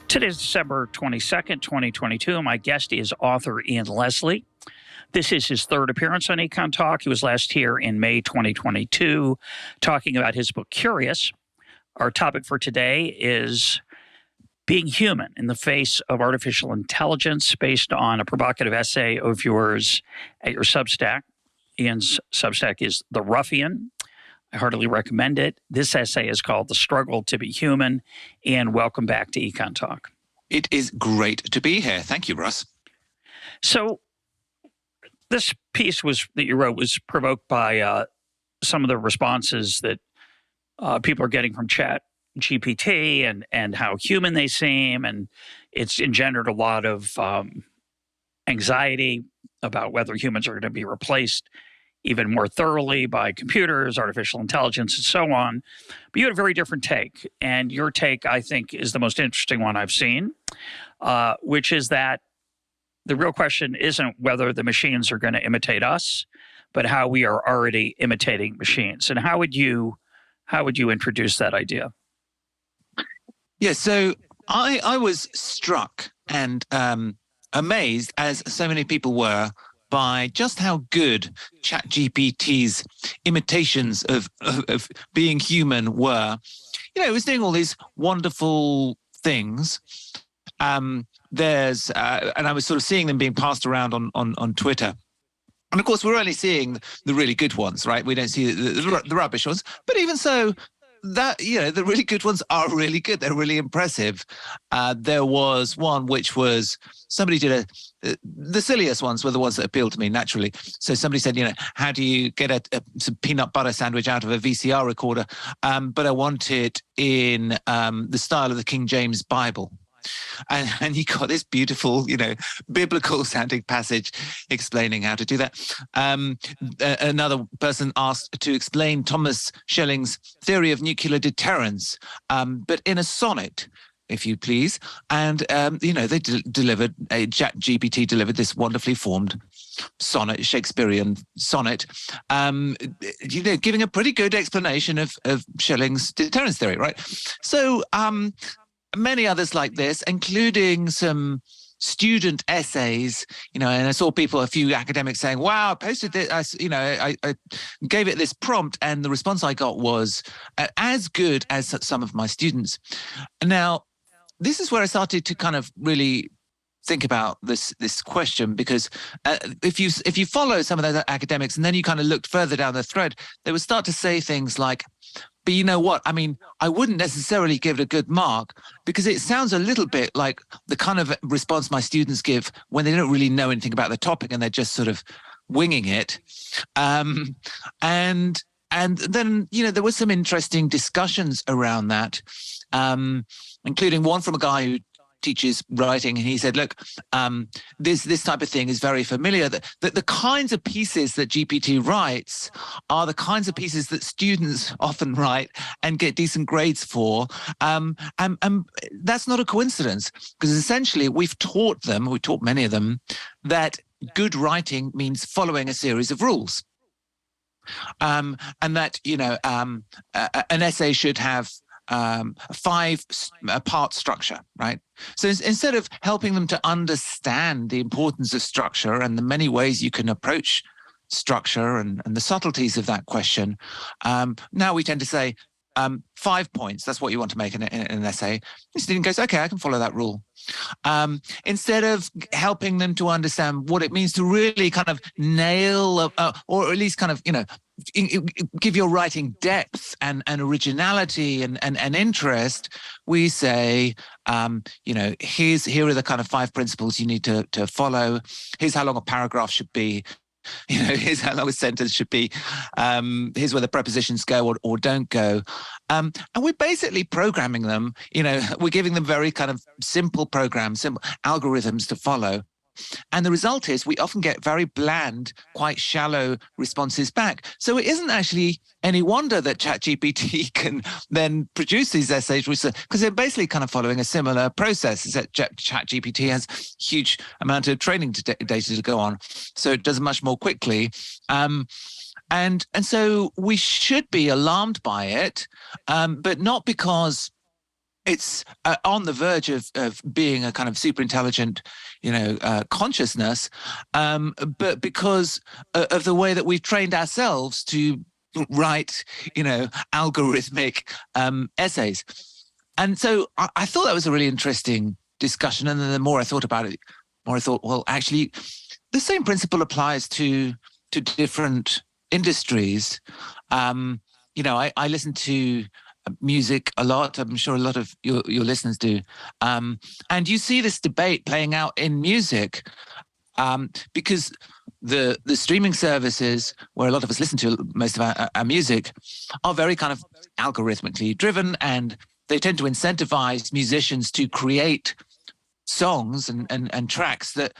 Today is December 22nd, 2022. My guest is author Ian Leslie. This is his third appearance on EconTalk. He was last here in May 2022 talking about his book, Curious. Our topic for today is being human in the face of artificial intelligence, based on a provocative essay of yours at your Substack. Ian's Substack is The Ruffian. I heartily recommend it. This essay is called The Struggle to Be Human. And welcome back to EconTalk. It is great to be here. Thank you, Russ. So this piece that you wrote was provoked by some of the responses that people are getting from ChatGPT and how human they seem. And it's engendered a lot of anxiety about whether humans are going to be replaced even more thoroughly by computers, artificial intelligence, and so on. But you had a very different take. And your take, I think, is the most interesting one I've seen, which is that the real question isn't whether the machines are going to imitate us, but how we are already imitating machines. And how would you introduce that idea? Yeah, so I was struck and amazed, as so many people were, by just how good ChatGPT's imitations of being human were. You know, it was doing all these wonderful things. And I was sort of seeing them being passed around on Twitter. And of course, we're only seeing the really good ones, right? We don't see the rubbish ones. But even so, that, you know, the really good ones are really good. They're really impressive. There was one which was somebody did the silliest ones were the ones that appealed to me naturally. So somebody said, you know, how do you get some peanut butter sandwich out of a VCR recorder? But I want it in the style of the King James Bible. And he got this beautiful, you know, biblical sounding passage explaining how to do that. Another person asked to explain Thomas Schelling's theory of nuclear deterrence, but in a sonnet, if you please. And, you know, they delivered, ChatGPT delivered this wonderfully formed sonnet, Shakespearean sonnet, you know, giving a pretty good explanation of Schelling's deterrence theory, right? So, many others like this, including some student essays, you know, and I saw a few academics saying, wow, I posted this, I gave it this prompt and the response I got was as good as some of my students. Now, this is where I started to kind of really think about this question, because if you follow some of those academics and then you kind of looked further down the thread, they would start to say things like, but you know what? I mean, I wouldn't necessarily give it a good mark because it sounds a little bit like the kind of response my students give when they don't really know anything about the topic and they're just sort of winging it. And then, you know, there were some interesting discussions around that, including one from a guy who teaches writing, and he said, look, this type of thing is very familiar, that the kinds of pieces that GPT writes are the kinds of pieces that students often write and get decent grades for. And that's not a coincidence, because essentially we've taught many of them, that good writing means following a series of rules. And that, you know, an essay should have a 5-part structure, right? So instead of helping them to understand the importance of structure and the many ways you can approach structure and the subtleties of that question, now we tend to say 5 points. That's what you want to make in an essay. The student goes, okay, I can follow that rule. Instead of helping them to understand what it means to really kind of nail, or at least kind of, you know, give your writing depth and originality and interest, we say, you know, here are the kind of 5 principles you need to follow. Here's how long a paragraph should be. You know, here's how long a sentence should be. Here's where the prepositions go or don't go. And we're basically programming them, you know, we're giving them very kind of simple programs, simple algorithms to follow. And the result is we often get very bland, quite shallow responses back. So it isn't actually any wonder that ChatGPT can then produce these essays, because they're basically kind of following a similar process. Is that ChatGPT has huge amount of training data to go on, so it does much more quickly. And so we should be alarmed by it, but not because it's on the verge of being a kind of super intelligent, consciousness, but because of the way that we've trained ourselves to write, algorithmic essays. And so I thought that was a really interesting discussion. And then the more I thought about it, the more I thought, well, actually, the same principle applies to different industries. I listen to music a lot. I'm sure a lot of your listeners do. And you see this debate playing out in music because the streaming services where a lot of us listen to most of our music are very kind of algorithmically driven, and they tend to incentivize musicians to create songs and tracks that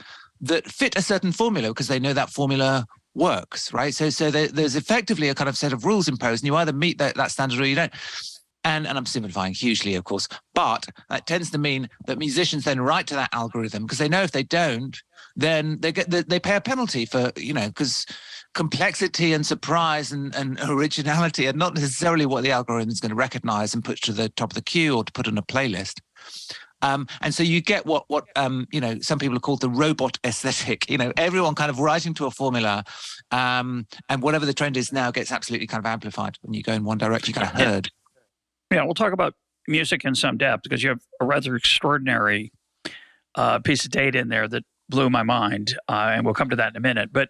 fit a certain formula because they know that formula works, right? So there's effectively a kind of set of rules imposed, and you either meet that standard or you don't. And I'm simplifying hugely, of course, but that tends to mean that musicians then write to that algorithm because they know if they don't, then they pay a penalty for, because complexity and surprise and originality are not necessarily what the algorithm is going to recognize and put to the top of the queue or to put on a playlist. And so you get what some people have called the robot aesthetic. Everyone kind of writing to a formula, and whatever the trend is now gets absolutely kind of amplified when you go in one direction. You kind of heard. Yeah, we'll talk about music in some depth because you have a rather extraordinary piece of data in there that blew my mind, and we'll come to that in a minute. But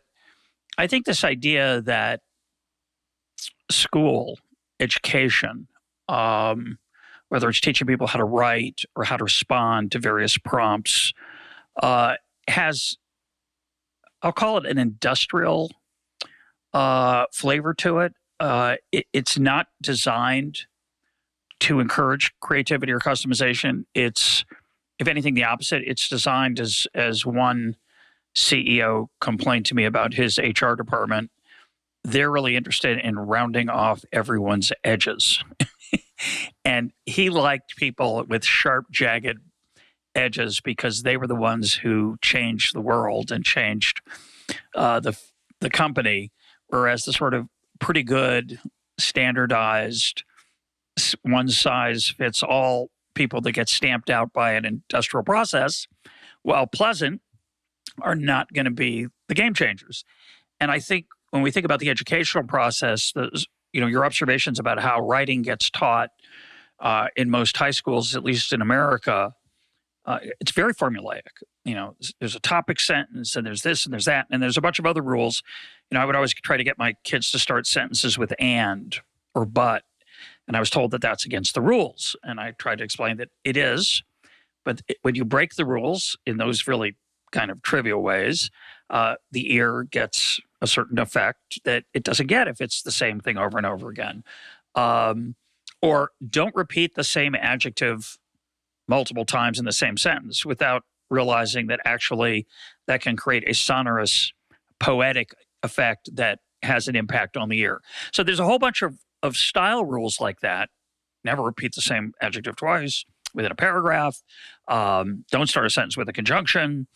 I think this idea that school education, whether it's teaching people how to write or how to respond to various prompts, has, I'll call it an industrial flavor to it. It's not designed to encourage creativity or customization. It's, if anything, the opposite. It's designed as one CEO complained to me about his HR department. They're really interested in rounding off everyone's edges. And he liked people with sharp, jagged edges because they were the ones who changed the world and changed the company, whereas the sort of pretty good, standardized, one-size-fits-all people that get stamped out by an industrial process, while pleasant, are not going to be the game changers. And I think when we think about the educational process, your observations about how writing gets taught in most high schools, at least in America, it's very formulaic. There's a topic sentence, and there's this, and there's that, and there's a bunch of other rules. I would always try to get my kids to start sentences with "and" or "but," and I was told that that's against the rules. And I tried to explain that it is, but when you break the rules in those really kind of trivial ways, the ear gets a certain effect that it doesn't get if it's the same thing over and over again. Or don't repeat the same adjective multiple times in the same sentence without realizing that actually that can create a sonorous, poetic effect that has an impact on the ear. So there's a whole bunch of style rules like that. Never repeat the same adjective twice within a paragraph. Don't start a sentence with a conjunction.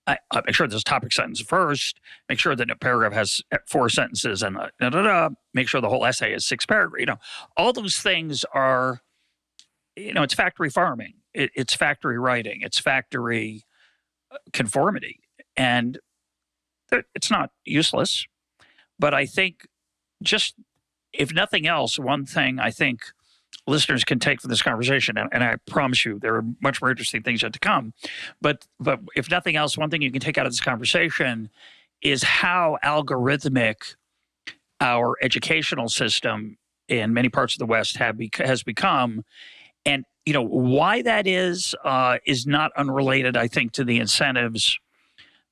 Make sure there's a topic sentence first. Make sure that a paragraph has 4 sentences and make sure the whole essay is 6 paragraphs. All those things are, it's factory farming. It's factory writing. It's factory conformity. And it's not useless. But I think just, if nothing else, one thing I think listeners can take from this conversation, and I promise you there are much more interesting things yet to come, but if nothing else, one thing you can take out of this conversation is how algorithmic our educational system in many parts of the West has become. And, why that is not unrelated, I think, to the incentives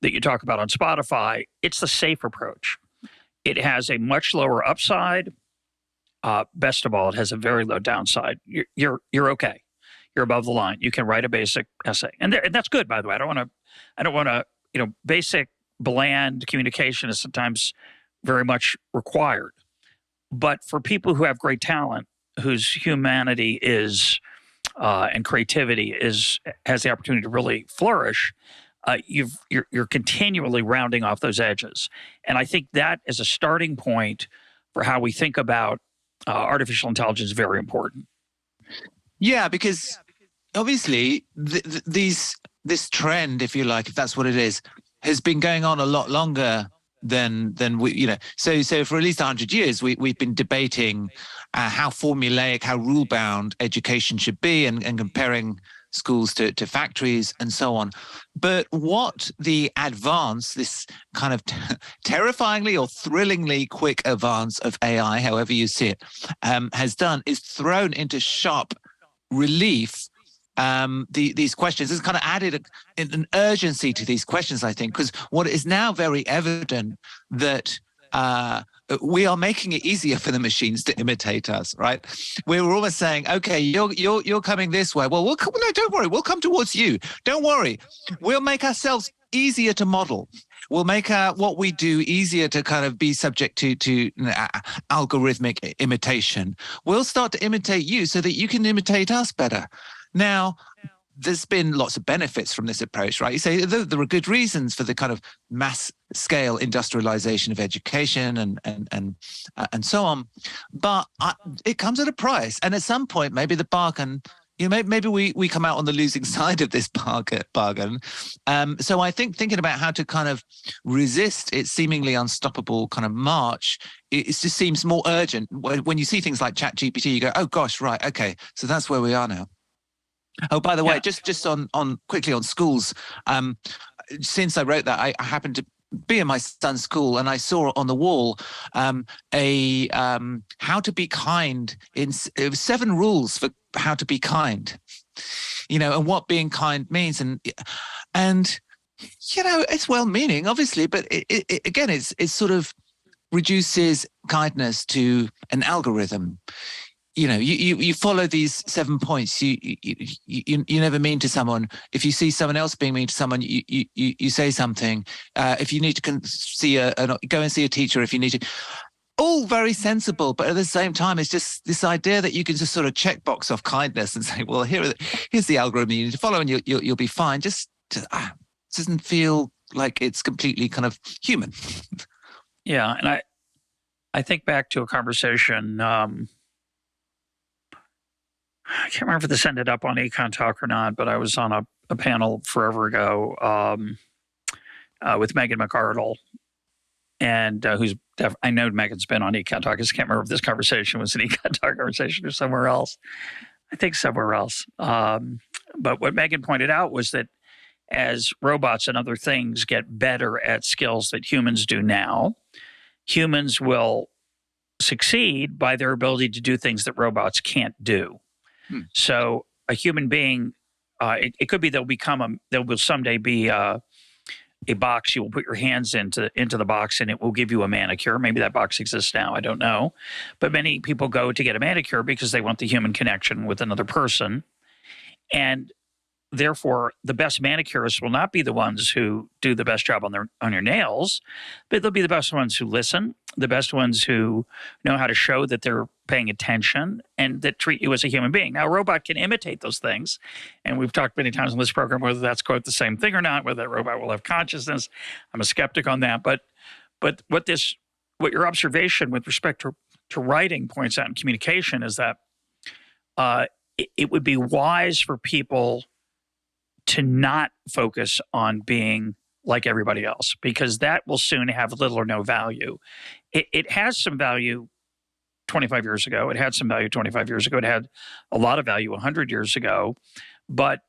that you talk about on Spotify. It's the safe approach. It has a much lower upside. Best of all, it has a very low downside. You're okay. You're above the line. You can write a basic essay, and that's good, by the way. I don't want to. Basic, bland communication is sometimes very much required, but for people who have great talent, whose humanity is and creativity has the opportunity to really flourish, you're continually rounding off those edges, and I think that as a starting point for how we think about artificial intelligence is very important. Yeah, because obviously this trend, if you like, if that's what it is, has been going on a lot longer than we, so for at least 100 years we've been debating how formulaic, how rule bound education should be, and comparing schools to factories and so on. But what the advance, this kind of terrifyingly or thrillingly quick advance of AI, however you see it, has done is thrown into sharp relief these questions. It's kind of added an urgency to these questions, I think, because what is now very evident that we are making it easier for the machines to imitate us, right? We were almost saying, okay, you're coming this way. Well, no, don't worry, we'll come towards you. Don't worry, we'll make ourselves easier to model. We'll make what we do easier to kind of be subject to algorithmic imitation. We'll start to imitate you so that you can imitate us better. Now, there's been lots of benefits from this approach, right? You say there are good reasons for the kind of mass scale industrialization of education and so on, but it comes at a price. And at some point, maybe the bargain, maybe we come out on the losing side of this bargain. So I think thinking about how to kind of resist its seemingly unstoppable kind of march, it just seems more urgent. When you see things like ChatGPT, you go, oh gosh, right, okay, so that's where we are now. Oh, by the way, just on quickly on schools. Since I wrote that, I happened to be in my son's school, and I saw on the wall a how to be kind. It was 7 rules for how to be kind, and what being kind means, and it's well-meaning, obviously, but it sort of reduces kindness to an algorithm. You follow these 7 points. You never mean to someone. If you see someone else being mean to someone, you say something. If you need to go and see a teacher, if you need to, all very sensible. But at the same time, it's just this idea that you can just sort of check box off kindness and say, well, here's the algorithm you need to follow, and you'll be fine. Just doesn't feel like it's completely kind of human. Yeah, and I think back to a conversation. I can't remember if this ended up on EconTalk or not, but I was on a panel forever ago with Megan McArdle, and I know Megan's been on EconTalk. I just can't remember if this conversation was an EconTalk conversation or somewhere else. I think somewhere else. But what Megan pointed out was that as robots and other things get better at skills that humans do now, humans will succeed by their ability to do things that robots can't do. So a human being, it could be there will someday be a box you will put your hands into the box, and it will give you a manicure. Maybe that box exists now. I don't know. But many people go to get a manicure because they want the human connection with another person. And therefore, the best manicurists will not be the ones who do the best job on your nails, but they'll be the best ones who listen, the best ones who know how to show that they're paying attention and that treat you as a human being. Now, a robot can imitate those things, and we've talked many times on this program whether that's quote the same thing or not, whether that robot will have consciousness. I'm a skeptic on that, but what your observation with respect to writing points out in communication is that it would be wise for people to not focus on being like everybody else, because that will soon have little or no value. It has some value 25 years ago. It had some value 25 years ago. It had a lot of value 100 years ago. But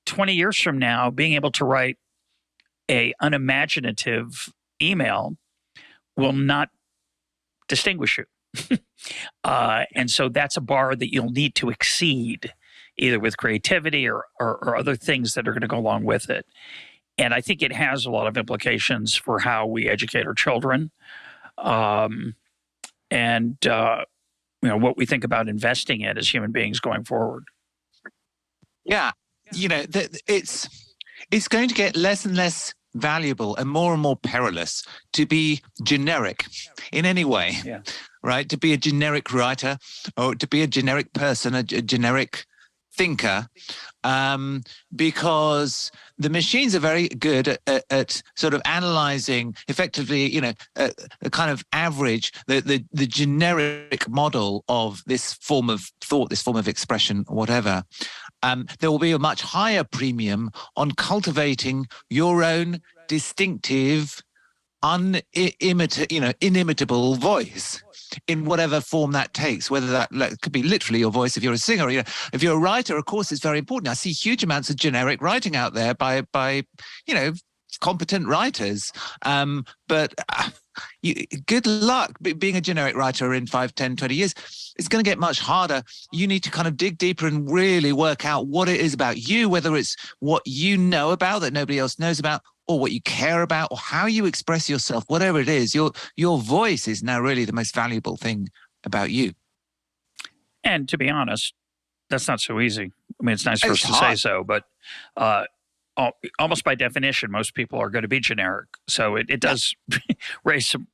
20 years from now, being able to write a unimaginative email will not distinguish you. And so that's a bar that you'll need to exceed, either with creativity or other things that are going to go along with it. And I think it has a lot of implications for how we educate our children, and what we think about investing in as human beings going forward. Yeah, it's going to get less and less valuable and more perilous to be generic in any way, right? To be a generic writer or to be a generic person, a generic thinker, because the machines are very good at sort of analyzing effectively, a kind of average, the generic model of this form of thought, this form of expression, whatever. there will be a much higher premium on cultivating your own distinctive, inimitable voice in whatever form that takes, whether that could be literally your voice if you're a singer. If you're a writer, of course, it's very important. I see huge amounts of generic writing out there by competent writers. But good luck being a generic writer in 5, 10, 20 years. It's going to get much harder. You need to kind of dig deeper and really work out what it is about you, whether it's what you know about that nobody else knows about, or what you care about, or how you express yourself, whatever it is. Your voice is now really the most valuable thing about you. And to be honest, that's not so easy. I mean, it's nice for us to say so, but almost by definition, most people are going to be generic. So it does raise some,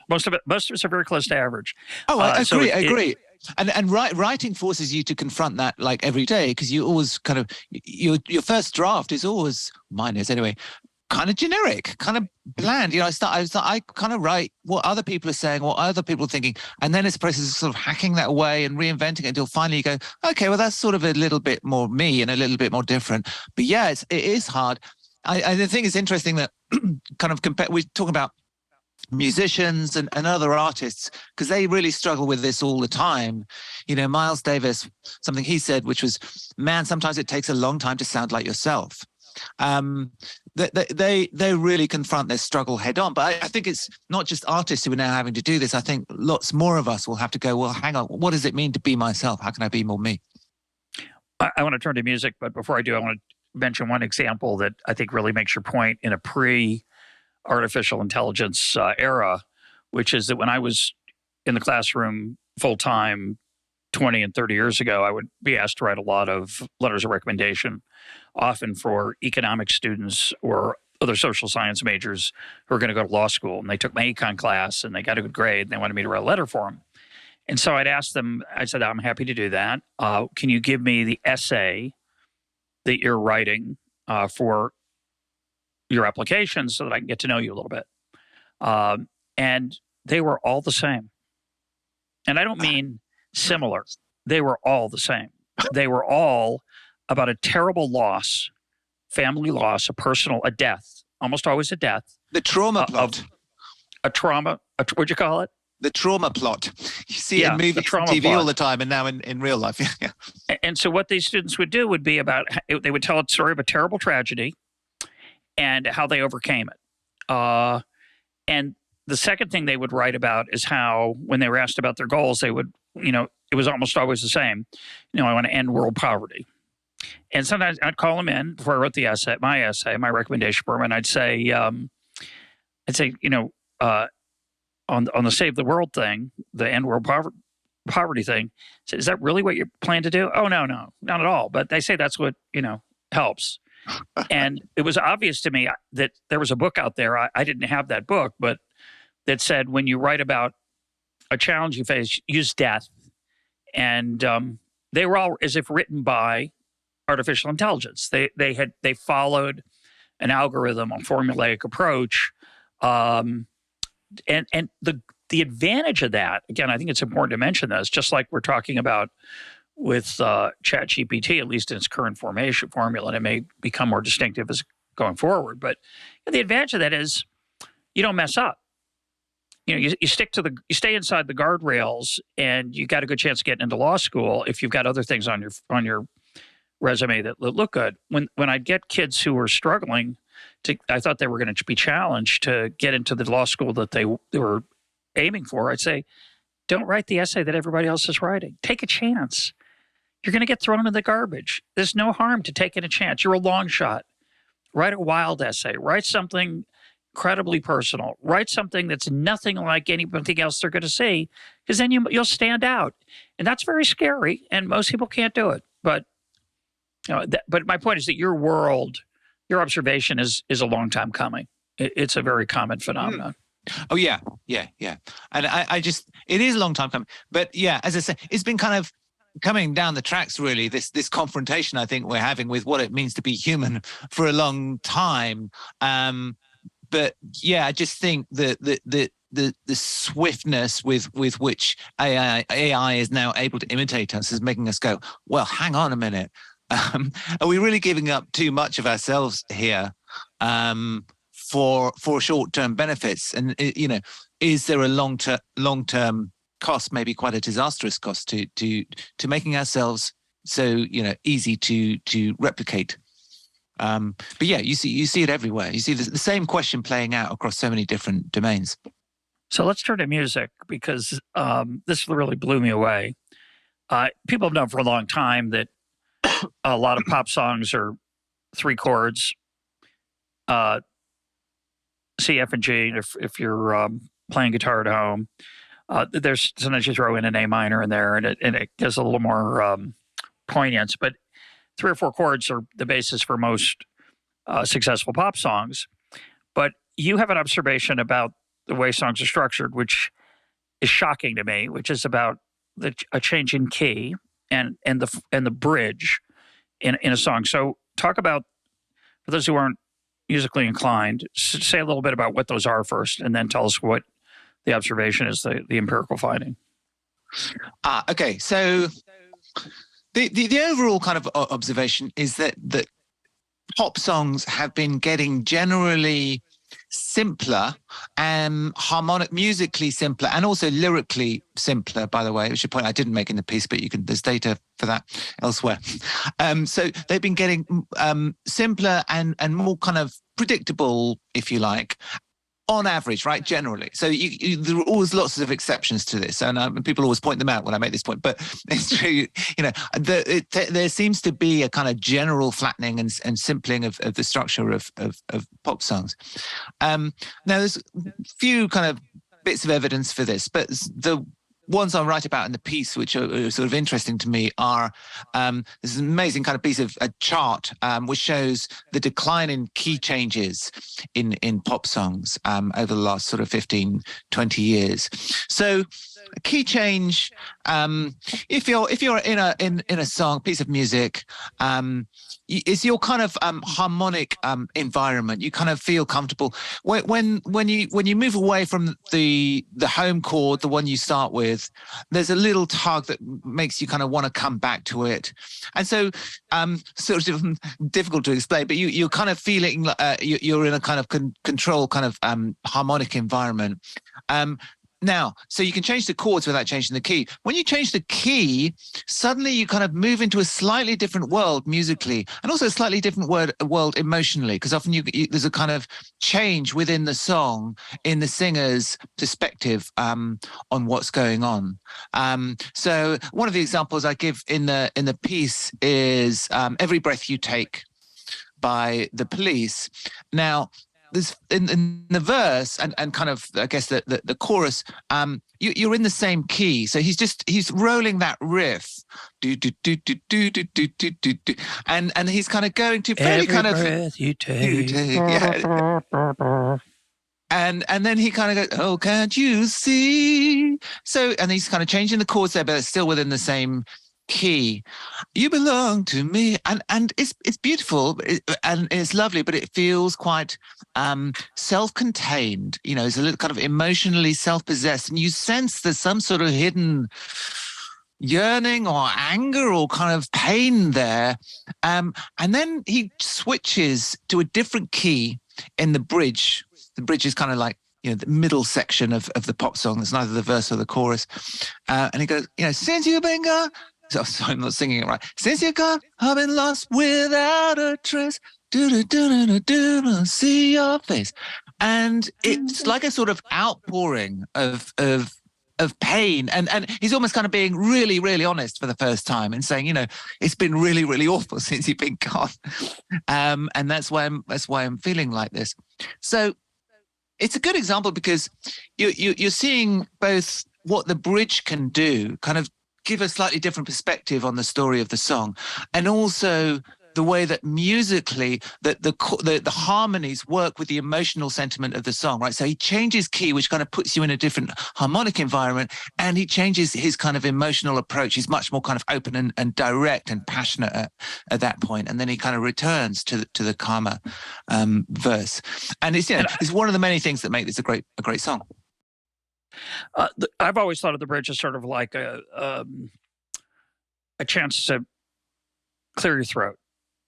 most of us are very close to average. Oh, I agree. And writing forces you to confront that like every day, because you always kind of, your first draft is always, mine is anyway, kind of generic, kind of bland. I kind of write what other people are saying, what other people are thinking, and then it's a process of sort of hacking that away and reinventing it until finally you go, okay, well, that's sort of a little bit more me and a little bit more different. But yeah, it is hard. I think it's interesting that kind of we're talking about musicians and other artists, because they really struggle with this all the time. Miles Davis, something he said, which was, man, sometimes it takes a long time to sound like yourself. They really confront their struggle head on. But I think it's not just artists who are now having to do this. I think lots more of us will have to go, well, hang on, what does it mean to be myself? How can I be more me? I want to turn to music, but before I do, I want to mention one example that I think really makes your point in a pre-artificial intelligence era, which is that when I was in the classroom full-time 20 and 30 years ago, I would be asked to write a lot of letters of recommendation, often for economics students or other social science majors who are going to go to law school. And they took my econ class and they got a good grade and they wanted me to write a letter for them. And so I'd ask them, I said, I'm happy to do that. Can you give me the essay that you're writing for your application so that I can get to know you a little bit? And they were all the same. And I don't mean similar. They were all the same. They were all about a terrible loss, family loss, a death, almost always a death. The trauma plot. What'd you call it? The trauma plot. You see it in movies and TV plot all the time, and now in real life. And so what these students would do would be they would tell a story of a terrible tragedy and how they overcame it. And the second thing they would write about is how, when they were asked about their goals, they would, it was almost always the same. I want to end world poverty. And sometimes I'd call them in before I wrote the essay, my recommendation for them, and I'd say, on the Save the World thing, the end world poverty thing, is that really what you plan to do? Oh, no, not at all. But they say that's what, helps. And it was obvious to me that there was a book out there. I didn't have that book, but that said, when you write about a challenge you face, use death. And they were all as if written by artificial intelligence. They followed an algorithm, a formulaic approach. And the advantage of that, again, I think it's important to mention this, just like we're talking about with ChatGPT, at least in its current formula, and it may become more distinctive as going forward. But the advantage of that is you don't mess up. You stay inside the guardrails, and you got a good chance of getting into law school if you've got other things on your resume that look good. When I'd get kids who were struggling, I thought they were going to be challenged to get into the law school that they were aiming for, I'd say, don't write the essay that everybody else is writing. Take a chance. You're going to get thrown in the garbage. There's no harm to taking a chance. You're a long shot. Write a wild essay. Write something incredibly personal. Write something that's nothing like anything else they're going to see, because then you'll stand out. And that's very scary, and most people can't do it. But but my point is that your observation is a long time coming. It's a very common phenomenon. Oh, yeah. And it is a long time coming. But yeah, as I say, it's been kind of coming down the tracks, really, this confrontation I think we're having with what it means to be human for a long time. But yeah, I just think that the swiftness with which AI is now able to imitate us is making us go, well, hang on a minute. Are we really giving up too much of ourselves here for short-term benefits? And is there a long-term cost, maybe quite a disastrous cost to making ourselves so easy to replicate? But yeah, you see it everywhere. You see the same question playing out across so many different domains. So let's turn to music, because this really blew me away. People have known for a long time that a lot of pop songs are 3 chords, C, F, and G. If you're playing guitar at home, there's sometimes you throw in an A minor in there, and it gives a little more poignance. But 3 or 4 chords are the basis for most successful pop songs. But you have an observation about the way songs are structured, which is shocking to me, which is about a change in key and the bridge in a song. So talk about, for those who aren't musically inclined, say a little bit about what those are first, and then tell us what the observation is, the empirical finding. Okay. So the overall kind of observation is that pop songs have been getting generally simpler and musically simpler, and also lyrically simpler, by the way, which is a point I didn't make in the piece, but there's data for that elsewhere. So they've been getting simpler and more kind of predictable, if you like, on average, right? Generally. So there are always lots of exceptions to this, and people always point them out when I make this point. But it's true, there seems to be a kind of general flattening and simpling of the structure of pop songs. Now, there's a few kind of bits of evidence for this, but the ones I write about in the piece, which are sort of interesting to me, are there's an amazing kind of piece of a chart which shows the decline in key changes in pop songs over the last sort of 15, 20 years. So a key change, if you're in a song, piece of music, is your kind of harmonic environment. You kind of feel comfortable when you move away from the home chord, the one you start with. There's a little tug that makes you kind of want to come back to it, and so sort of difficult to explain. But you're kind of feeling you're in a kind of control kind of harmonic environment. Now, so you can change the chords without changing the key. When you change the key, suddenly you kind of move into a slightly different world musically, and also a slightly different world emotionally, because often there's a kind of change within the song in the singer's perspective on what's going on. So one of the examples I give in the piece is "Every Breath You Take" by The Police. Now, there's in the verse and kind of, I guess, the chorus, you're in the same key. So he's rolling that riff, do do do do do do do do do do, and he's kind of going to fairly kind of breath you take. Yeah. And then he kind of goes, "Oh, can't you see?" So, and he's kind of changing the chords there, but it's still within the same key. "You belong to me," and it's beautiful and it's lovely, but it feels quite self-contained. It's a little kind of emotionally self-possessed, and you sense there's some sort of hidden yearning or anger or kind of pain there. And then he switches to a different key in the bridge. The bridge is kind of like the middle section of the pop song. It's neither the verse or the chorus. And he goes, "Since you've been gone." So, sorry, I'm not singing it right. "Since you're gone, I've been lost without a trace. Do see your face." And it's like a sort of outpouring of pain. And he's almost kind of being really, really honest for the first time and saying, it's been really, really awful since you've been gone. And that's why I'm feeling like this. So it's a good example because you're seeing both what the bridge can do, kind of give a slightly different perspective on the story of the song, and also the way that musically that the harmonies work with the emotional sentiment of the song, right? So he changes key, which kind of puts you in a different harmonic environment, and he changes his kind of emotional approach. He's much more kind of open and direct and passionate at that point, and then he kind of returns to the calmer verse. And it's one of the many things that make this a great song. I've always thought of the bridge as sort of like a chance to clear your throat.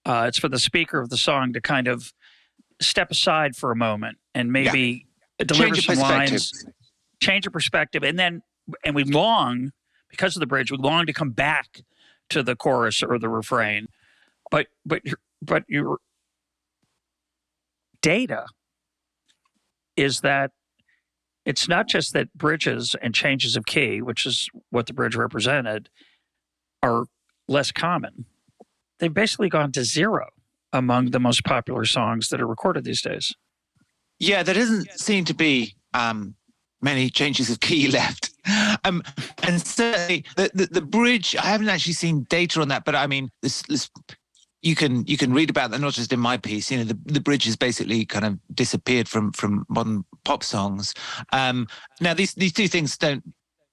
It's for the speaker of the song to kind of step aside for a moment and maybe deliver some lines, change your perspective, and we long, because of the bridge, we long to come back to the chorus or the refrain. But your data is that it's not just that bridges and changes of key, which is what the bridge represented, are less common. They've basically gone to zero among the most popular songs that are recorded these days. Yeah, there doesn't seem to be many changes of key left. And certainly the bridge, I haven't actually seen data on that, but I mean, this you can read about that, not just in my piece. You know, the bridge has basically kind of disappeared from modern pop songs. Now, these two things don't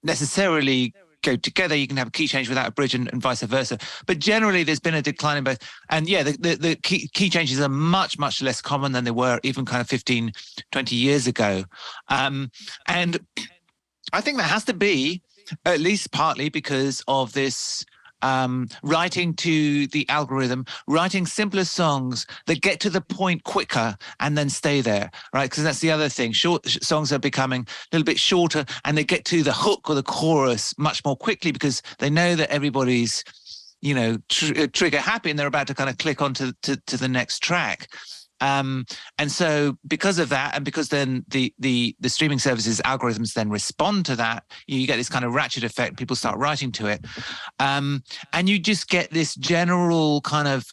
necessarily go together. You can have a key change without a bridge and vice versa. But generally, there's been a decline in both. And yeah, the key changes are much, much less common than they were even kind of 15, 20 years ago. And I think that has to be at least partly because of this writing to the algorithm, writing simpler songs that get to the point quicker and then stay there, right? Because that's the other thing. Short songs are becoming a little bit shorter and they get to the hook or the chorus much more quickly because they know that everybody's, you know, trigger happy and they're about to kind of click on to the next track. And so because of that, and because then the streaming services algorithms then respond to that, you get this kind of ratchet effect. People start writing to it. And you just get this general kind of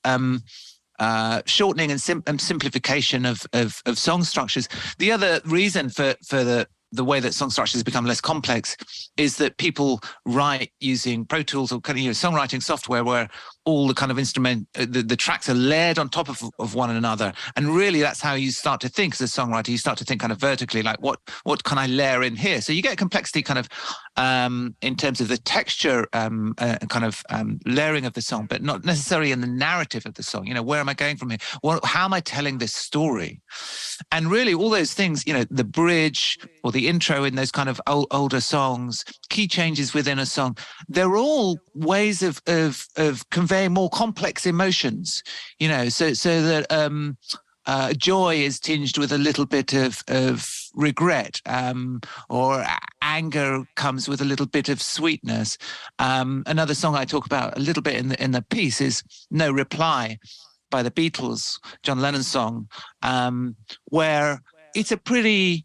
shortening and simplification of song structures. The other reason for the way that song structures become less complex is that people write using Pro Tools or kind of, you know, songwriting software where all the kind of the tracks are layered on top of one another. And really that's how you start to think as a songwriter. You start to think kind of vertically, like what can I layer in here? So you get complexity kind of in terms of the texture kind of layering of the song, but not necessarily in the narrative of the song. You know, where am I going from here? How am I telling this story? And really all those things, you know, the bridge or the intro in those kind of older songs, key changes within a song, they're all ways of conveying more complex emotions, you know, so that joy is tinged with a little bit of regret, or anger comes with a little bit of sweetness. Another song I talk about a little bit in the piece is No Reply by the Beatles, John Lennon's song, where it's a pretty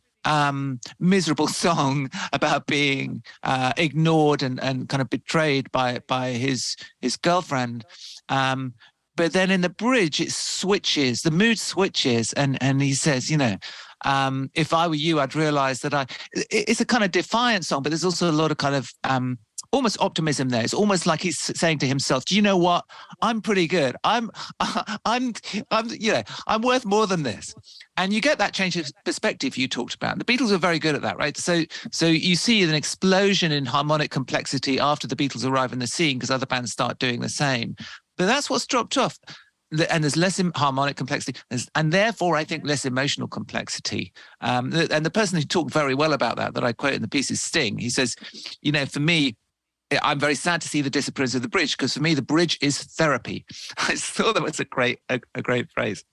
miserable song about being ignored and kind of betrayed by his girlfriend. But then in the bridge, it switches, the mood switches, and he says, you know, if I were you, I'd realize that it's a kind of defiant song, but there's also a lot of kind of almost optimism there. It's almost like he's saying to himself, do you know what? I'm pretty good. I'm you know, I'm worth more than this. And you get that change of perspective you talked about. The Beatles are very good at that, right? So you see an explosion in harmonic complexity after the Beatles arrive in the scene because other bands start doing the same. But that's what's dropped off. And there's less harmonic complexity, and therefore I think less emotional complexity. And the person who talked very well about that I quote in the piece is Sting. He says, you know, for me, I'm very sad to see the disappearance of the bridge, because for me, the bridge is therapy. I thought that was a great phrase.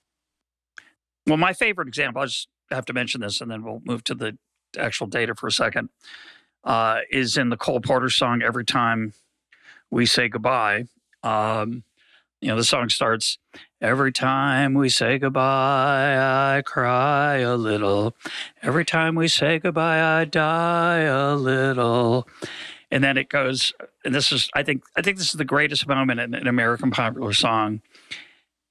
Well, my favorite example, I just have to mention this and then we'll move to the actual data for a second, is in the Cole Porter song, Every Time We Say Goodbye. You know, the song starts, every time we say goodbye, I cry a little. Every time we say goodbye, I die a little. And then it goes, and this is, I think this is the greatest moment in an American popular song.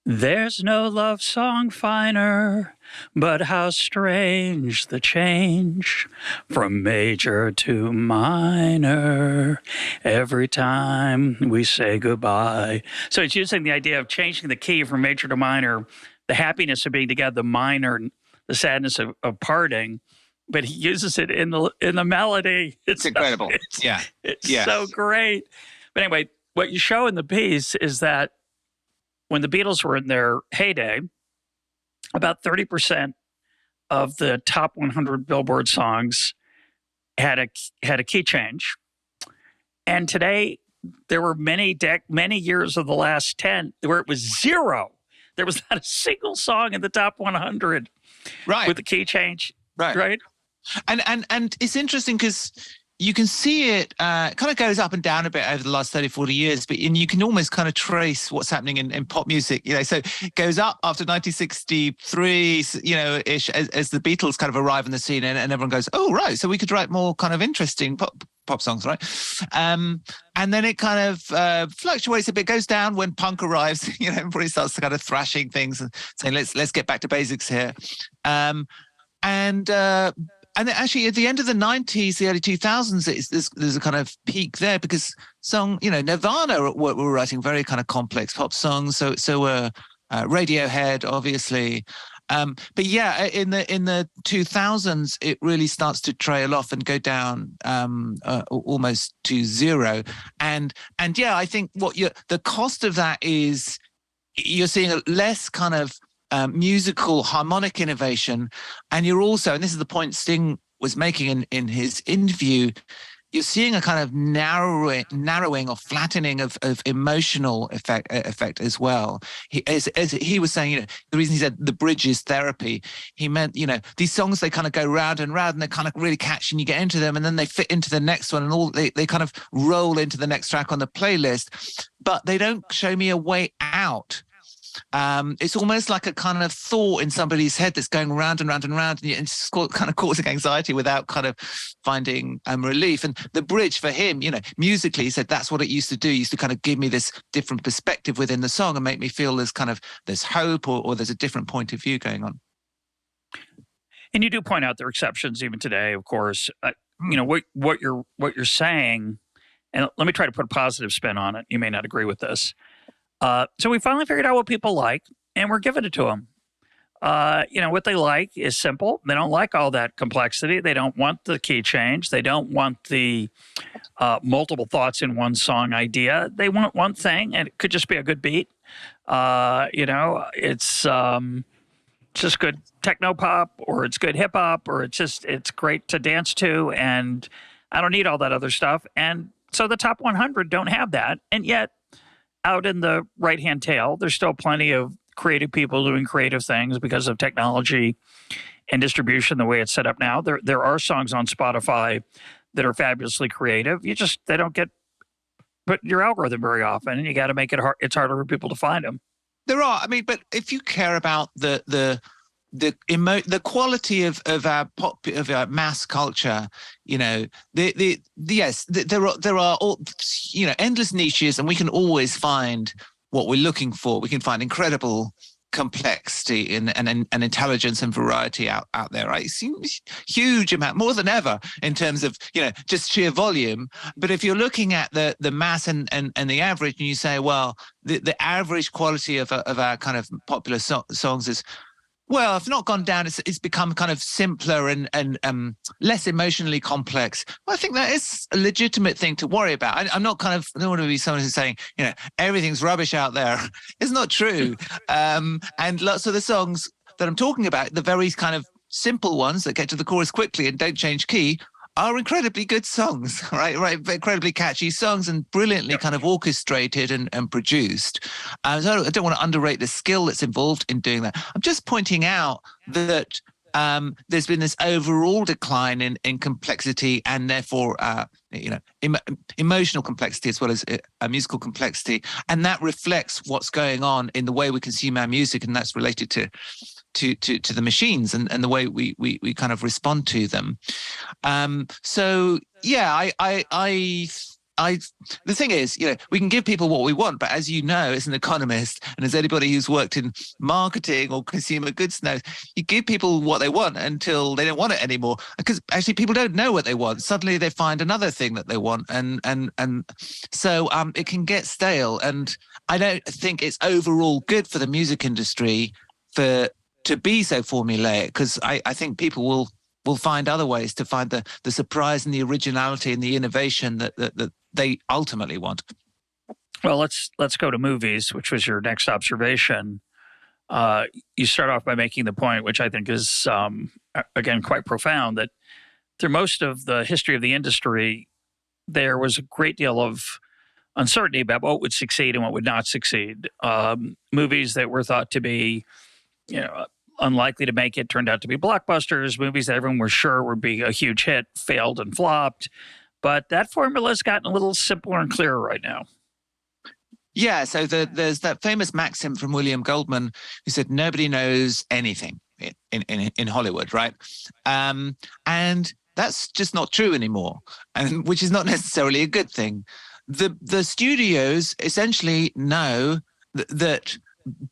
There's no love song finer, but how strange the change from major to minor every time we say goodbye. So it's using the idea of changing the key from major to minor, the happiness of being together, the minor, the sadness of parting. But he uses it in the melody. It's incredible. It's so great. But anyway, what you show in the piece is that when the Beatles were in their heyday, about 30% of the top 100 Billboard songs had a key change, and today there were many years of the last 10 where it was zero. There was not a single song in the top 100 with the key change. Right. And it's interesting because you can see it kind of goes up and down a bit over the last 30, 40 years, and you can almost kind of trace what's happening in pop music, so it goes up after 1963, ish, as the Beatles kind of arrive on the scene, and everyone goes, oh, right, so we could write more kind of interesting pop songs, right? And then it kind of fluctuates a bit, goes down when punk arrives, everybody starts to kind of thrashing things and saying, let's get back to basics here. And then actually, at the end of the 90s, the early 2000s, there's a kind of peak there because Nirvana were writing very kind of complex pop songs. So were Radiohead, obviously. But yeah, in the 2000s, it really starts to trail off and go down almost to zero. And yeah, I think the cost of that is you're seeing a less kind of musical harmonic innovation, and you're also, and this is the point Sting was making in his interview, you're seeing a kind of narrowing or flattening of emotional effect as well. As he was saying, the reason he said the bridge is therapy, he meant, these songs, they kind of go round and round and they're kind of really catchy and you get into them and then they fit into the next one and they kind of roll into the next track on the playlist, but they don't show me a way out. It's almost like a kind of thought in somebody's head that's going round and round and round, and it's kind of causing anxiety without kind of finding relief. And the bridge for him, musically, he said that's what it used to do. It used to kind of give me this different perspective within the song and make me feel there's hope or there's a different point of view going on. And you do point out there are exceptions even today, of course. What you're saying, and let me try to put a positive spin on it. You may not agree with this. So we finally figured out what people like, and we're giving it to them. What they like is simple. They don't like all that complexity. They don't want the key change. They don't want the multiple thoughts in one song idea. They want one thing, and it could just be a good beat. It's just good techno pop, or it's good hip hop, or it's great to dance to, and I don't need all that other stuff. And so the top 100 don't have that, and yet out in the right-hand tail, there's still plenty of creative people doing creative things because of technology and distribution the way it's set up now. There are songs on Spotify that are fabulously creative. They don't get put in your algorithm very often, and you got to make it hard. It's harder for people to find them. There are. But if you care about the quality of our mass culture, there are all, endless niches, and we can always find what we're looking for. We can find incredible complexity and intelligence and variety out there, right? It's huge amount, more than ever, in terms of just sheer volume. But if you're looking at the mass and the average, and you say, well, the average quality of our kind of popular songs is, well, if not gone down, it's become kind of simpler and less emotionally complex. Well, I think that is a legitimate thing to worry about. I don't want to be someone who's saying, everything's rubbish out there. It's not true. And lots of the songs that I'm talking about, the very kind of simple ones that get to the chorus quickly and don't change key, are incredibly good songs, right? Incredibly catchy songs and brilliantly kind of orchestrated and produced. So I don't want to underrate the skill that's involved in doing that. I'm just pointing out that there's been this overall decline in complexity and therefore, emotional complexity as well as musical complexity. And that reflects what's going on in the way we consume our music, and that's related to the machines and the way we kind of respond to them. So yeah, the thing is, we can give people what we want, but as you know, as an economist and as anybody who's worked in marketing or consumer goods knows, you give people what they want until they don't want it anymore. Because actually people don't know what they want. Suddenly they find another thing that they want. And so it can get stale. And I don't think it's overall good for the music industry to be so formulaic, because I think people will find other ways to find the surprise and the originality and the innovation that they ultimately want. Well, let's go to movies, which was your next observation. You start off by making the point, which I think is, again, quite profound, that through most of the history of the industry, there was a great deal of uncertainty about what would succeed and what would not succeed. Movies that were thought to be, unlikely to make it turned out to be blockbusters. Movies that everyone was sure would be a huge hit failed and flopped. But that formula has gotten a little simpler and clearer right now. Yeah, so there's that famous maxim from William Goldman who said nobody knows anything in Hollywood, right? And that's just not true anymore, and which is not necessarily a good thing. The studios essentially know that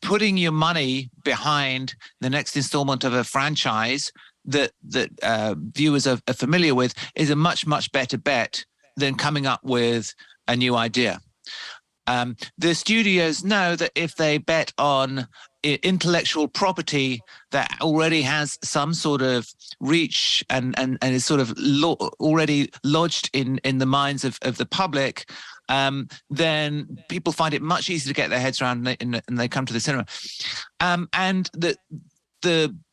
putting your money behind the next installment of a franchise that viewers are familiar with is a much, much better bet than coming up with a new idea. The studios know that if they bet on intellectual property that already has some sort of reach and is sort of already lodged in the minds of the public, then people find it much easier to get their heads around and they come to the cinema. And the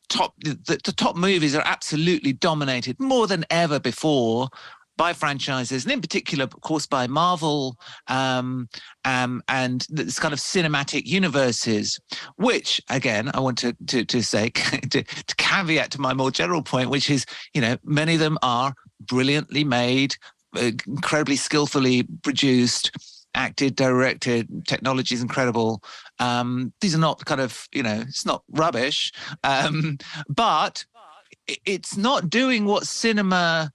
top movies are absolutely dominated more than ever before by franchises, and in particular, of course, by Marvel and this kind of cinematic universes, which, again, I want to say, to caveat to my more general point, which is, many of them are brilliantly made, incredibly skillfully produced, acted, directed, technology is incredible. These are not kind of, it's not rubbish, but it's not doing what cinema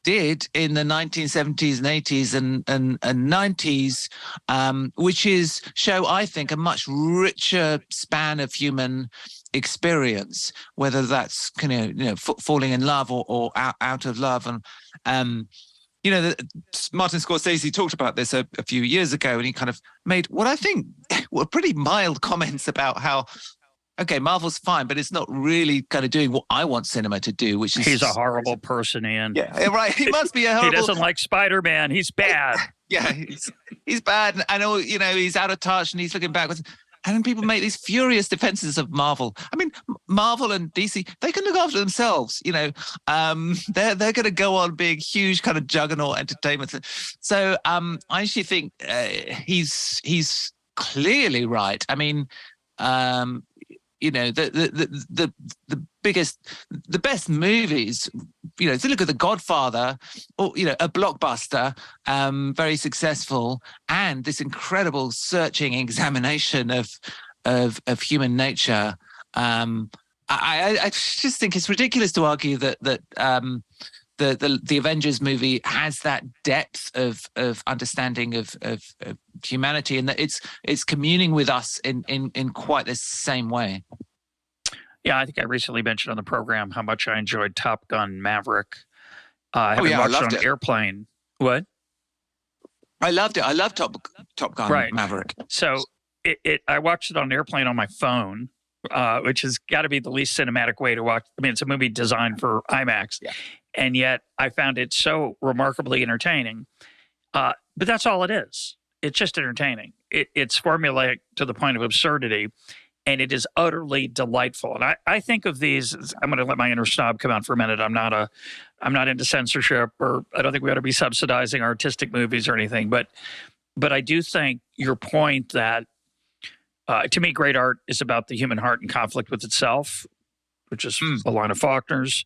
did in the 1970s and 80s and 90s, which is show, I think, a much richer span of human experience, whether that's falling in love or out of love. And Martin Scorsese talked about this a few years ago, and he kind of made what I think were pretty mild comments about how, okay, Marvel's fine, but it's not really kind of doing what I want cinema to do, which is... He's a horrible person, Ian. Yeah, right. He must be a horrible... He doesn't like Spider-Man. He's bad. Yeah, he's bad. I know, he's out of touch and he's looking backwards. And then people make these furious defenses of Marvel. I mean, Marvel and DC, they can look after themselves. They're going to go on being huge kind of juggernaut entertainment. So I actually think he's clearly right. I mean, the best movies, if you look at The Godfather, or, a blockbuster, very successful, and this incredible searching examination of human nature. I just think it's ridiculous to argue that the Avengers movie has that depth of understanding of humanity, and that it's communing with us in quite the same way. Yeah, I think I recently mentioned on the program how much I enjoyed Top Gun Maverick. I watched it on Airplane. What? I loved it. I love Top Gun Maverick. So I watched it on Airplane on my phone, which has got to be the least cinematic way to watch. I mean, it's a movie designed for IMAX. Yeah. And yet I found it so remarkably entertaining. But that's all it is. It's just entertaining. It's formulaic to the point of absurdity, and it is utterly delightful. And I think of these, I'm going to let my inner snob come out for a minute. I'm not into censorship, or I don't think we ought to be subsidizing artistic movies or anything. But I do think your point that, to me, great art is about the human heart in conflict with itself, which is a line of Faulkner's.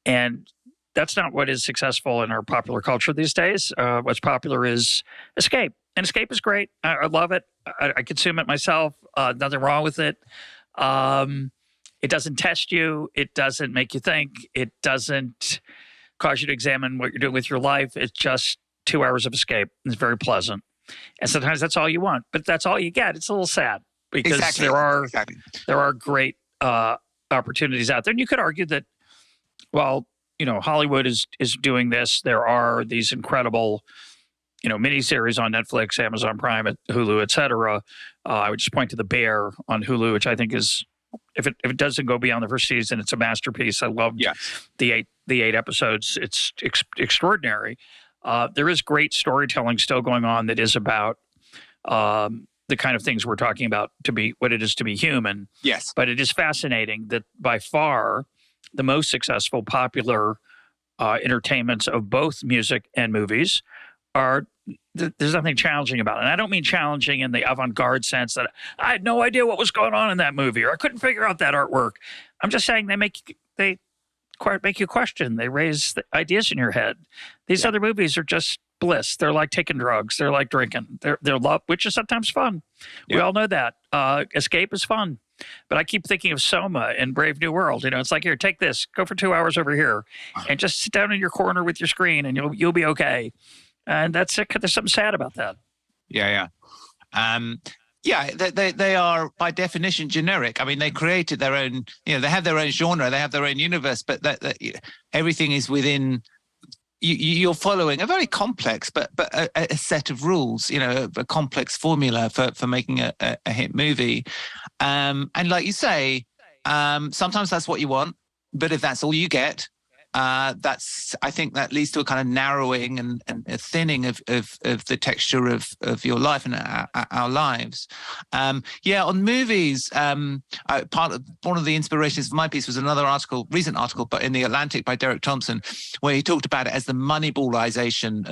And that's not what is successful in our popular culture these days. What's popular is escape. And escape is great. I love it. I consume it myself. Nothing wrong with it. It doesn't test you. It doesn't make you think. It doesn't cause you to examine what you're doing with your life. It's just 2 hours of escape. It's very pleasant. And sometimes that's all you want. But that's all you get. It's a little sad because there are great opportunities out there. And you could argue that, well, Hollywood is doing this. There are these incredible miniseries on Netflix, Amazon Prime, Hulu, et cetera. I would just point to The Bear on Hulu, which I think is, if it doesn't go beyond the first season, it's a masterpiece. I loved the eight episodes. It's extraordinary. There is great storytelling still going on that is about the kind of things we're talking about, to be what it is to be human. Yes. But it is fascinating that by far the most successful popular entertainments of both music and movies are. There's nothing challenging about it. And I don't mean challenging in the avant-garde sense that I had no idea what was going on in that movie or I couldn't figure out that artwork. I'm just saying they make you question. They raise the ideas in your head. These other movies are just bliss. They're like taking drugs. They're like drinking. They're love, which is sometimes fun. We all know that. Escape is fun. But I keep thinking of Soma and Brave New World. It's like, here, take this. Go for 2 hours over here and just sit down in your corner with your screen and you'll be okay. And that's it. There's something sad about that. Yeah. They are by definition generic. I mean, they created their own, they have their own genre, they have their own universe, but that everything is within, you're following a very complex, but a set of rules, a complex formula for making a hit movie. And like you say, sometimes that's what you want, but if that's all you get, I think that leads to a kind of narrowing and a thinning of the texture of your life and our lives. On movies, one of the inspirations for my piece was another recent article, but in The Atlantic by Derek Thompson, where he talked about it as the moneyballization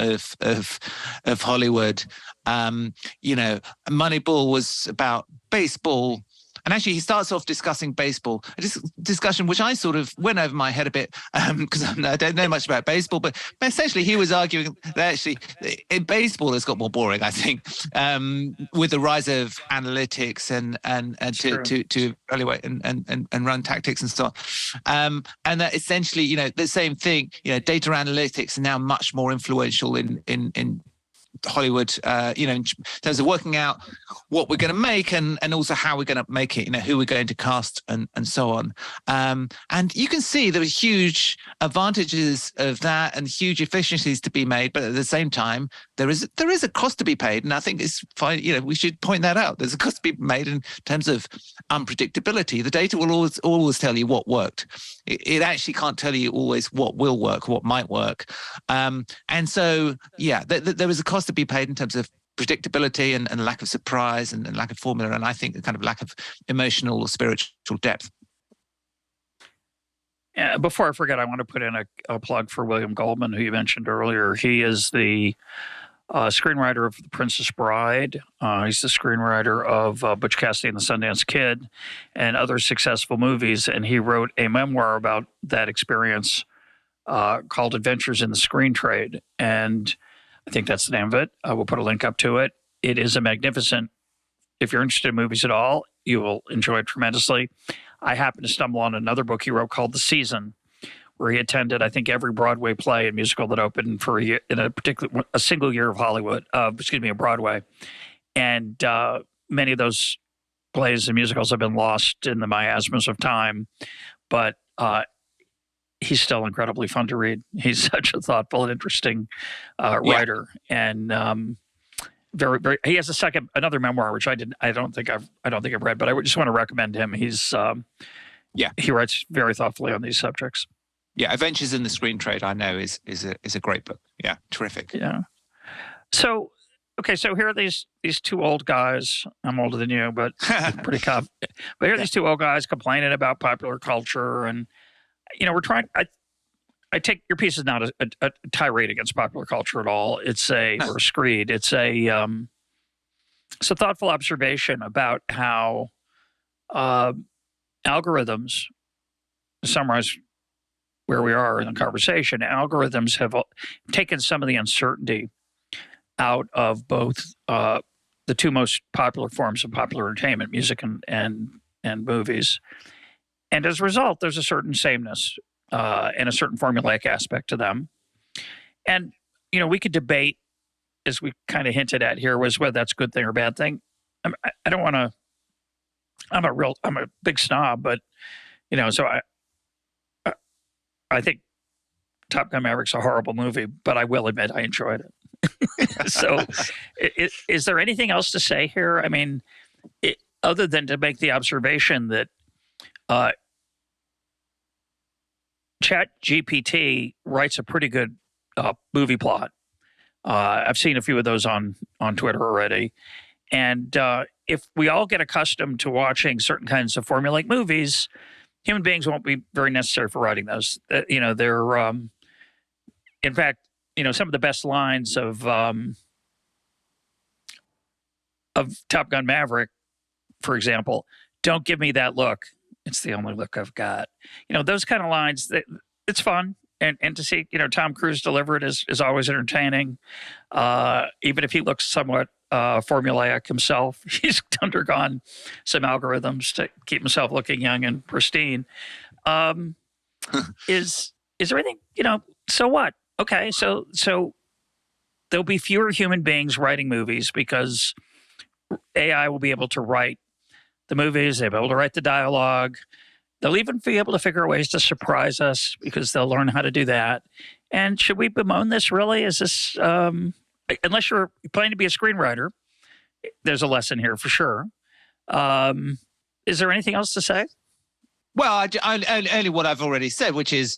of Hollywood. Moneyball was about baseball. And actually, he starts off discussing baseball, a discussion which I sort of went over my head a bit because I don't know much about baseball. But essentially, he was arguing that actually in baseball, it's got more boring, I think, with the rise of analytics and to evaluate and run tactics and so on. And that essentially, the same thing, data analytics are now much more influential in Hollywood, in terms of working out what we're going to make and also how we're going to make it, who we're going to cast and so on. And you can see there are huge advantages of that and huge efficiencies to be made. But at the same time, there is a cost to be paid. And I think it's fine. We should point that out. There's a cost to be made in terms of unpredictability. The data will always tell you what worked. It actually can't tell you always what will work, what might work. And so, there is a cost to be paid in terms of predictability and lack of surprise and lack of formula, and I think the kind of lack of emotional or spiritual depth. Before I forget, I want to put in a plug for William Goldman, who you mentioned earlier. He is the screenwriter of The Princess Bride. He's the screenwriter of Butch Cassidy and the Sundance Kid and other successful movies, and he wrote a memoir about that experience called Adventures in the Screen Trade, and I think that's the name of it. We'll put a link up to it. It is a magnificent, if you're interested in movies at all, you will enjoy it tremendously. I happened to stumble on another book he wrote called The Season, where he attended, I think, every Broadway play and musical that opened for a year, in a single year of Hollywood, of Broadway. And many of those plays and musicals have been lost in the miasmas of time. But he's still incredibly fun to read. He's such a thoughtful and interesting writer, and very, very. He has another memoir which I don't think I've read, but I just want to recommend him. He's he writes very thoughtfully on these subjects. Yeah, Adventures in the Screen Trade, I know is a great book. Yeah, terrific. Yeah. So here are these two old guys. I'm older than you, but pretty confident. But here are these two old guys complaining about popular culture and. We're trying. I take your piece is not a tirade against popular culture at all. It's or a screed. It's a thoughtful observation about how algorithms, to summarize where we are in the conversation, algorithms have taken some of the uncertainty out of both the two most popular forms of popular entertainment, music and movies. And as a result, there's a certain sameness and a certain formulaic aspect to them. And, we could debate, as we kind of hinted at here, was whether that's a good thing or a bad thing. I don't want to, I'm a big snob, but, so I think Top Gun Maverick's a horrible movie, but I will admit I enjoyed it. So is there anything else to say here? I mean, other than to make the observation that ChatGPT writes a pretty good movie plot. I've seen a few of those on Twitter already. And if we all get accustomed to watching certain kinds of formulaic movies, human beings won't be very necessary for writing those. In fact, some of the best lines of Top Gun Maverick, for example, "Don't give me that look. It's the only look I've got." Those kind of lines. It's fun, and to see Tom Cruise deliver it is always entertaining. Even if he looks somewhat formulaic himself, he's undergone some algorithms to keep himself looking young and pristine. Is there anything? So what? Okay, so there'll be fewer human beings writing movies because AI will be able to write the movies. They'll be able to write the dialogue. They'll even be able to figure out ways to surprise us because they'll learn how to do that. And should we bemoan this, really? Is this, unless you're planning to be a screenwriter, there's a lesson here for sure. Is there anything else to say? Well, only what I've already said, which is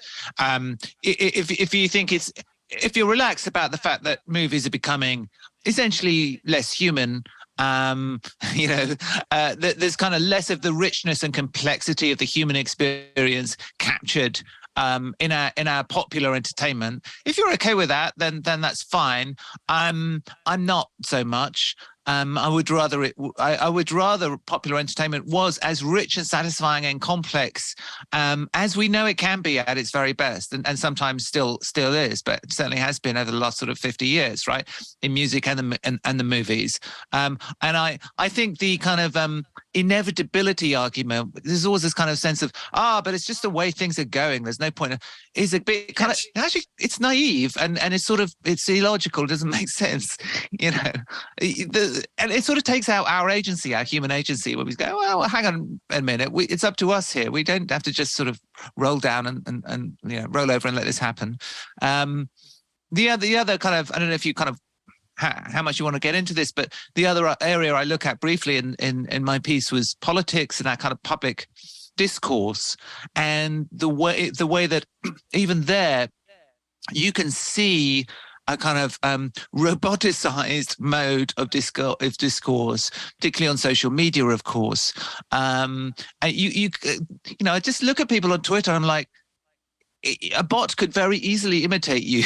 if you think if you're relaxed about the fact that movies are becoming essentially less human, there's kind of less of the richness and complexity of the human experience captured in our popular entertainment. If you're okay with that, then that's fine. I'm not so much. I would rather popular entertainment was as rich and satisfying and complex as we know it can be at its very best, and sometimes still is, but it certainly has been over the last sort of 50 years, right, in music and the movies. And I think the kind of inevitability argument, there's always this kind of sense of but it's just the way things are going. There's no point. Is a bit kind of actually it's naive and it's illogical. It doesn't make sense, and it sort of takes out our agency, our human agency, where we go, well, hang on a minute, it's up to us here. We don't have to just sort of roll down and roll over and let this happen. The other kind of, I don't know if you kind of how much you want to get into this, but the other area I look at briefly in my piece was politics and that kind of public discourse, and the way that even there you can see a kind of roboticized mode of discourse, particularly on social media, of course. And you I just look at people on Twitter, I'm like, a bot could very easily imitate you.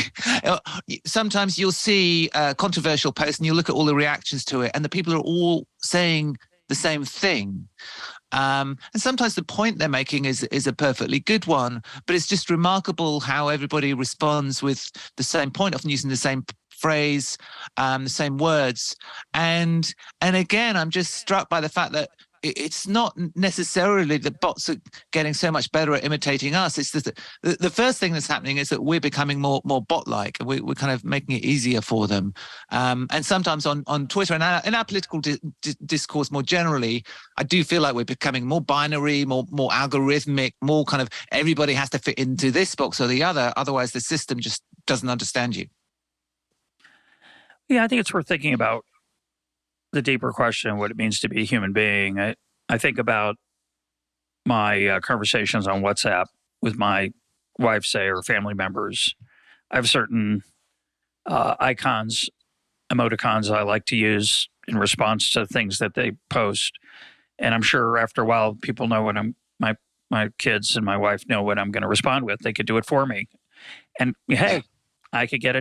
Sometimes you'll see a controversial post and you'll look at all the reactions to it, and the people are all saying the same thing. And sometimes the point they're making is a perfectly good one, but it's just remarkable how everybody responds with the same point, often using the same phrase, the same words. And again, I'm just struck by the fact that it's not necessarily that bots are getting so much better at imitating us. It's just that the first thing that's happening is that we're becoming more bot-like. We're kind of making it easier for them. And sometimes on Twitter and in our political discourse more generally, I do feel like we're becoming more binary, more algorithmic, more kind of everybody has to fit into this box or the other. Otherwise, the system just doesn't understand you. Yeah, I think it's worth thinking about the deeper question of what it means to be a human being. I think about my conversations on WhatsApp with my wife, say, or family members. I have certain icons, emoticons I like to use in response to things that they post. And I'm sure after a while, people know what my kids and my wife know what I'm going to respond with. They could do it for me. And hey, I could get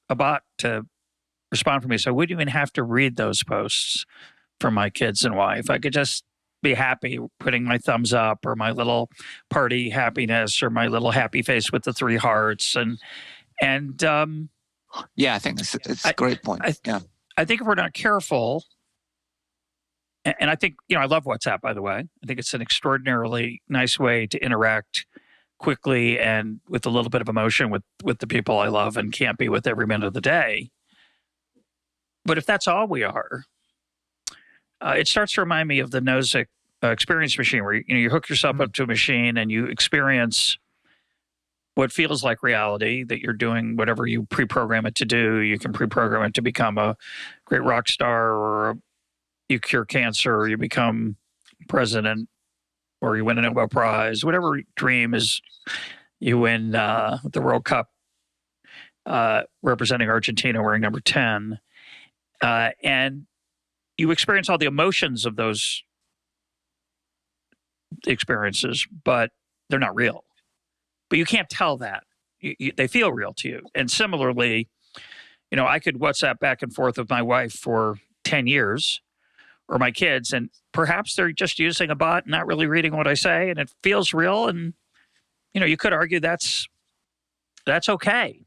a bot to respond for me. So I wouldn't even have to read those posts from my kids and wife. I could just be happy putting my thumbs up or my little party happiness or my little happy face with the 3 hearts. And yeah, I think it's a great point. I think if we're not careful, and I think, I love WhatsApp, by the way. I think it's an extraordinarily nice way to interact quickly and with a little bit of emotion with the people I love and can't be with every minute of the day. But if that's all we are, it starts to remind me of the Nozick experience machine, where you hook yourself up to a machine and you experience what feels like reality, that you're doing whatever you pre-program it to do. You can pre-program it to become a great rock star, or you cure cancer, or you become president, or you win a Nobel Prize. Whatever dream is, you win the World Cup representing Argentina wearing number 10. And you experience all the emotions of those experiences, but they're not real. But you can't tell that. they feel real to you. And similarly, I could WhatsApp back and forth with my wife for 10 years or my kids, and perhaps they're just using a bot, not really reading what I say, and it feels real. And, you could argue that's okay.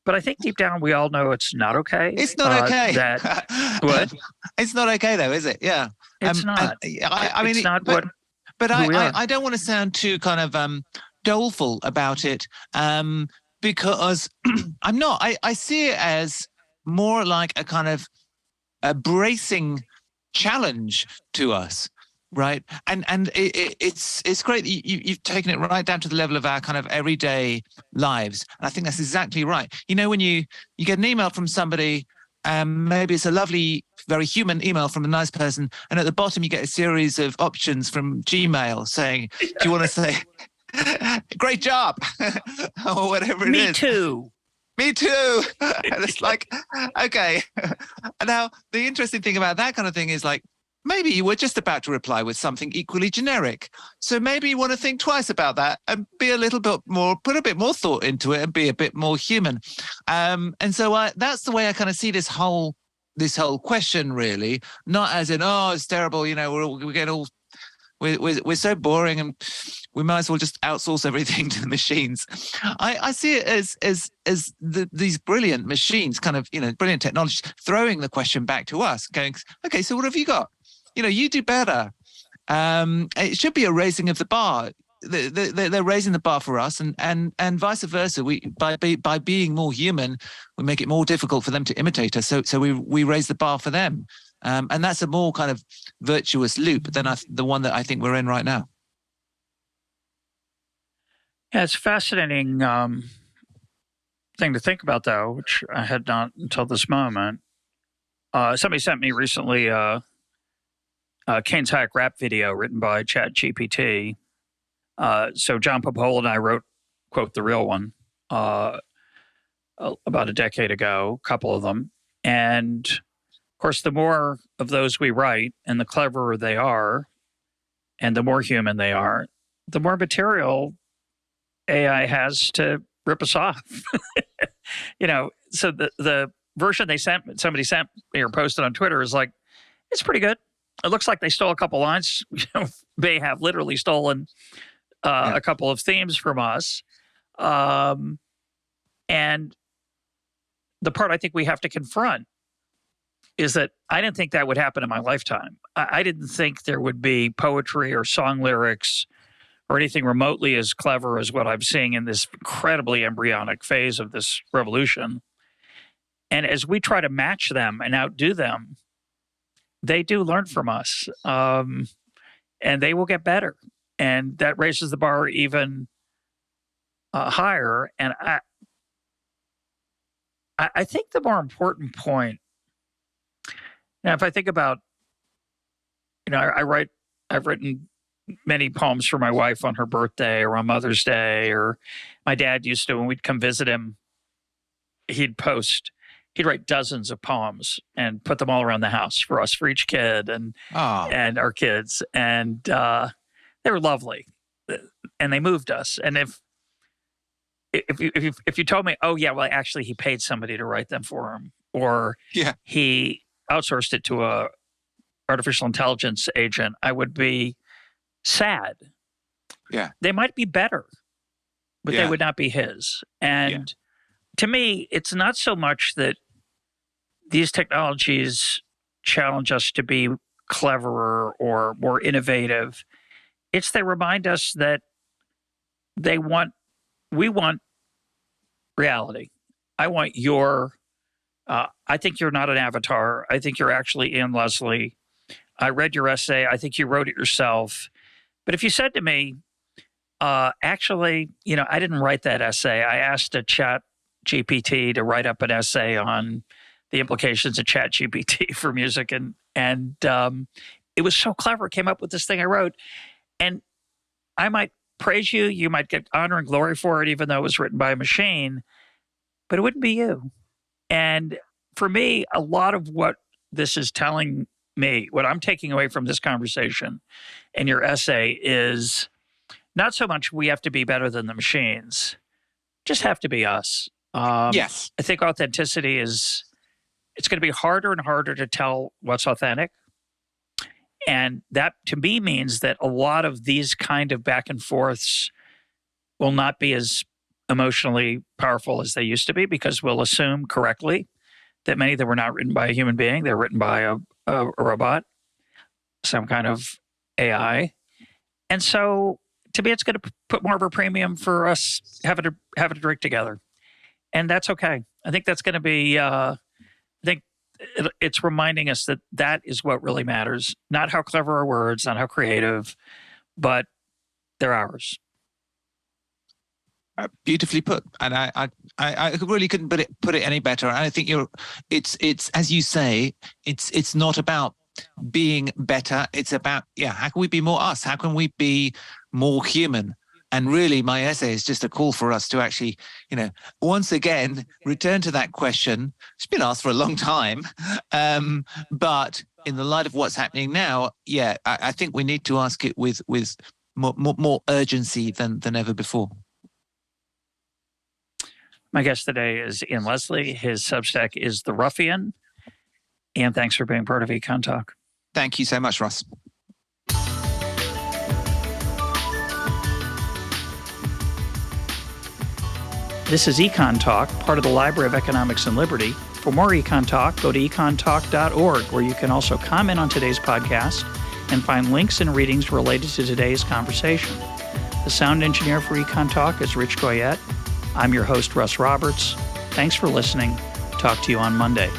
But I think deep down we all know it's not okay. It's not okay. What? It's not okay, though, is it? Yeah. It's not. I mean, it's not what. But I don't want to sound too kind of doleful about it, because I'm not. I see it as more like a kind of a bracing challenge to us, right? And it's great that you've taken it right down to the level of our kind of everyday lives. And I think that's exactly right. When you get an email from somebody, maybe it's a lovely, very human email from a nice person, and at the bottom you get a series of options from Gmail saying, do you want to say, great job, or whatever it is. Me too. Me too. And it's like, okay. Now, the interesting thing about that kind of thing is like, maybe you were just about to reply with something equally generic. So maybe you want to think twice about that and be a little bit more, put a bit more thought into it and be a bit more human. And so that's the way I kind of see this whole question, really, not as in, oh, it's terrible. We're getting all, we're so boring and we might as well just outsource everything to the machines. I see it as these brilliant machines, kind of, brilliant technology, throwing the question back to us, going, okay, so what have you got? You do better. It should be a raising of the bar. They're raising the bar for us, and vice versa. By being more human, we make it more difficult for them to imitate us. So we raise the bar for them, and that's a more kind of virtuous loop than the one that I think we're in right now. Yeah, it's a fascinating thing to think about, though, which I had not until this moment. Somebody sent me recently a Kane's Hack rap video written by ChatGPT. So John Popola and I wrote, quote, the real one about a decade ago, a couple of them. And, of course, the more of those we write and the cleverer they are and the more human they are, the more material AI has to rip us off. So the version somebody sent me or posted on Twitter is like, it's pretty good. It looks like they stole a couple lines. They have literally stolen a couple of themes from us. And the part I think we have to confront is that I didn't think that would happen in my lifetime. I didn't think there would be poetry or song lyrics or anything remotely as clever as what I'm seeing in this incredibly embryonic phase of this revolution. And as we try to match them and outdo them, they do learn from us, and they will get better. And that raises the bar even higher. And I think the more important point, now, if I think about, I've written many poems for my wife on her birthday or on Mother's Day, or my dad used to, when we'd come visit him, he'd write dozens of poems and put them all around the house for us, for each kid and our kids. And they were lovely, and they moved us. And if you told me, oh yeah, well actually he paid somebody to write them for him, or he outsourced it to a artificial intelligence agent, I would be sad. Yeah, they might be better, but they would not be his. And to me, it's not so much that these technologies challenge us to be cleverer or more innovative. It's they remind us that we want reality. I want I think you're not an avatar. I think you're actually Ian Leslie. I read your essay. I think you wrote it yourself. But if you said to me, actually, I didn't write that essay. I asked a chat GPT to write up an essay on the implications of ChatGPT for music, and it was so clever. It came up with this thing I wrote, and I might praise you. You might get honor and glory for it, even though it was written by a machine, but it wouldn't be you. And for me, a lot of what this is telling me, what I'm taking away from this conversation and your essay, is not so much we have to be better than the machines. just have to be us. Yes. I think authenticity it's going to be harder and harder to tell what's authentic. And that to me means that a lot of these kind of back and forths will not be as emotionally powerful as they used to be, because we'll assume correctly that many that were not written by a human being, they're written by a robot, some kind of AI. And so to me, it's going to put more of a premium for us having to drink together. And that's okay. I think that's going to be, I think it's reminding us that that is what really matters. Not how clever our words, not how creative, but they're ours. Beautifully put, and I really couldn't put it any better. And I think it's as you say, it's not about being better. It's about how can we be more us? How can we be more human? And really, my essay is just a call for us to actually, once again return to that question. It's been asked for a long time, but in the light of what's happening now, I think we need to ask it with more urgency than ever before. My guest today is Ian Leslie. His Substack is The Ruffian. Ian, thanks for being part of EconTalk. Thank you so much, Russ. This is EconTalk, part of the Library of Economics and Liberty. For more EconTalk, go to econtalk.org, where you can also comment on today's podcast and find links and readings related to today's conversation. The sound engineer for EconTalk is Rich Goyette. I'm your host, Russ Roberts. Thanks for listening. Talk to you on Monday.